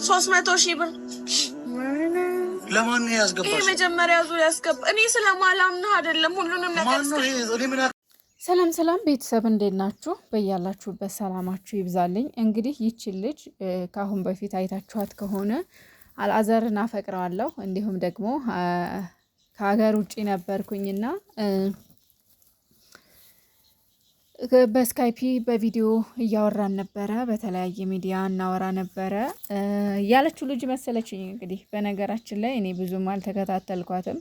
300,000 ብር ለማን ያስገባሽ? ይሄ መጀመሪያ ዙር ያስገባ። እኔ ስለማላምነው አይደለም ሁሉንም ነገር። ሰላም ቤተሰብ እንዴት ናችሁ? በያላችሁበት ሰላማችሁ ይብዛልኝ። እንግዲህ ይቺን ልጅ ከአሁን በፊት አይታችኋት ከሆነ አልአዘርን አፈቅረዋለሁ እንዲሁም ደግሞ ከሀገር ውጪ ነበርኩኝና በስካይፒ በቪዲዮ እያወራን ነበረ፣ በተለያየ ሚዲያ እናወራ ነበረ ያለችው ልጅ መሰለችኝ። እንግዲህ በነገራችን ላይ እኔ ብዙም አልተከታተልኳትም።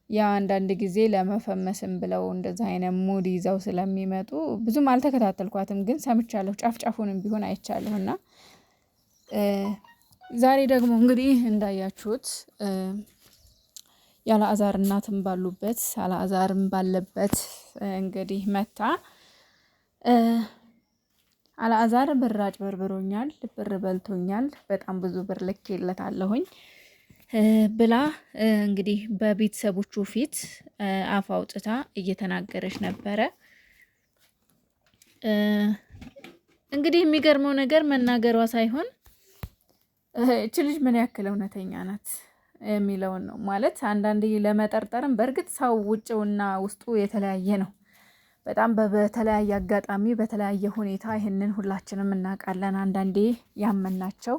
ያ አንዳንድ ጊዜ ለመፈመስም ብለው እንደዛ አይነት ሙድ ይዘው ስለሚመጡ ብዙም አልተከታተልኳትም፣ ግን ሰምቻለሁ፣ ጫፍጫፉንም ቢሆን አይቻለሁና ዛሬ ደግሞ እንግዲህ እንዳያችሁት ያልአዛር እናትም ባሉበት አልአዛርም ባለበት እንግዲህ መታ አልአዛር ብር አጭበርብሮኛል፣ ብር በልቶኛል፣ በጣም ብዙ ብር ልኬለታለሁኝ ብላ እንግዲህ በቤተሰቦቹ ፊት አፍ አውጥታ እየተናገረች ነበረ። እንግዲህ የሚገርመው ነገር መናገሯ ሳይሆን እቺ ልጅ ምን ያክል እውነተኛ ናት የሚለውን ነው። ማለት አንዳንዴ ለመጠርጠርም በእርግጥ ሰው ውጭውና ውስጡ የተለያየ ነው። በጣም በተለያየ አጋጣሚ በተለያየ ሁኔታ ይህንን ሁላችንም እናውቃለን። አንዳንዴ ያመናቸው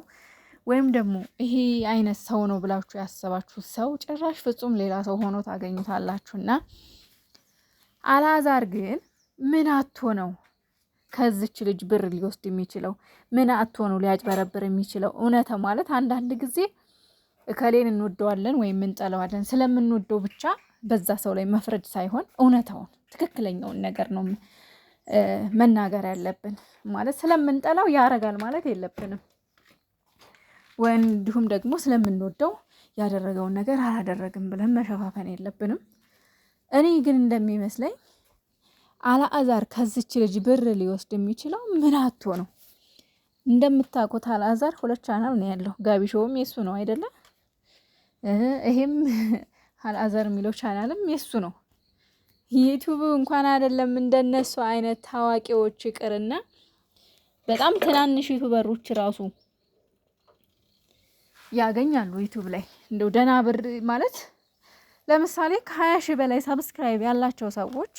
ወይም ደግሞ ይሄ አይነት ሰው ነው ብላችሁ ያሰባችሁ ሰው ጭራሽ ፍጹም ሌላ ሰው ሆኖ ታገኙታላችሁና አልአዛር ግን ምን አቶ ነው ከዚች ልጅ ብር ሊወስድ የሚችለው? ምን አቶ ነው ሊያጭበረብር የሚችለው? እውነተ ማለት አንዳንድ ጊዜ እከሌን እንወደዋለን ወይም እንጠለዋለን ስለምንወደው ብቻ በዛ ሰው ላይ መፍረድ ሳይሆን እውነታውን ትክክለኛውን ነገር ነው መናገር ያለብን። ማለት ስለምንጠላው ያረጋል ማለት የለብንም፣ እንዲሁም ደግሞ ስለምንወደው ያደረገውን ነገር አላደረግም ብለን መሸፋፈን የለብንም። እኔ ግን እንደሚመስለኝ አልአዛር ከዚች ልጅ ብር ሊወስድ የሚችለው ምን አቶ ነው? እንደምታውቁት አልአዛር 2 ቻናል ነው ያለው። ጋቢ ሾውም የሱ ነው አይደለም? ይሄም አልአዛር የሚለው ቻናልም የሱ ነው። ዩቲዩብ እንኳን አይደለም እንደነሱ አይነት ታዋቂዎች ይቅርና በጣም ትናንሽ ዩቲዩበሮች ራሱ ያገኛሉ ዩቲዩብ ላይ እንደው ደህና ብር። ማለት ለምሳሌ ከ20,000 በላይ ሰብስክራይብ ያላቸው ሰዎች፣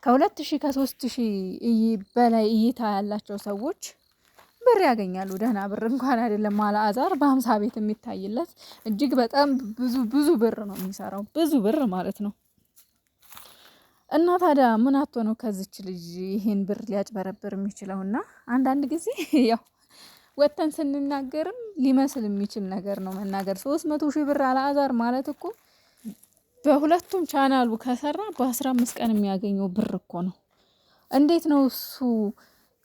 ከ2,000 ከ3,000 በላይ እይታ ያላቸው ሰዎች ብር ያገኛሉ። ደህና ብር እንኳን አይደለም አልአዛር በ50 ቤት የሚታይለት እጅግ በጣም ብዙ ብር ነው የሚሰራው፣ ብዙ ብር ማለት ነው። እና ታዲያ ምን አቶ ነው ከዚች ልጅ ይሄን ብር ሊያጭበረብር የሚችለውና አንዳንድ ጊዜ ያው ወተን ስንናገርም ሊመስል የሚችል ነገር ነው መናገር። 300,000 ብር አልአዛር ማለት እኮ በሁለቱም ቻናሉ ከሰራ በ15 ቀን የሚያገኘው ብር እኮ ነው። እንዴት ነው እሱ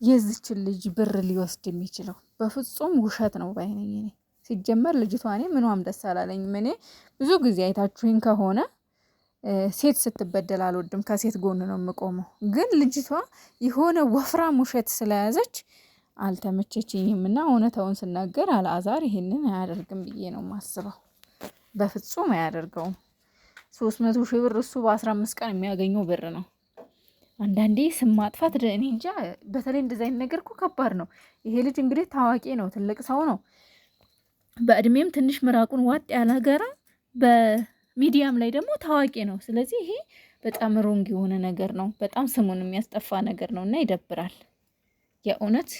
የዚችን ልጅ ብር ሊወስድ የሚችለው? በፍጹም ውሸት ነው ባይነኝ። እኔ ሲጀመር ልጅቷ እኔ ምኗም ደስ አላለኝም። እኔ ብዙ ጊዜ አይታችሁኝ ከሆነ ሴት ስትበደል አልወድም፣ ከሴት ጎን ነው የምቆመው። ግን ልጅቷ የሆነ ወፍራም ውሸት ስለያዘች አልተመቸችኝም እና እውነታውን ስናገር አልአዛር ይሄንን አያደርግም ብዬ ነው የማስበው። በፍጹም አያደርገውም። 300,000 ብር እሱ በ15 ቀን የሚያገኘው ብር ነው። አንዳንዴ ስም ማጥፋት እኔ እንጃ። በተለይ እንደዚህ አይነት ነገር እኮ ከባድ ነው። ይሄ ልጅ እንግዲህ ታዋቂ ነው፣ ትልቅ ሰው ነው። በእድሜም ትንሽ ምራቁን ዋጥ ያላገራ በሚዲያም ላይ ደግሞ ታዋቂ ነው። ስለዚህ ይሄ በጣም ሮንግ የሆነ ነገር ነው። በጣም ስሙን የሚያስጠፋ ነገር ነው እና ይደብራል የእውነት።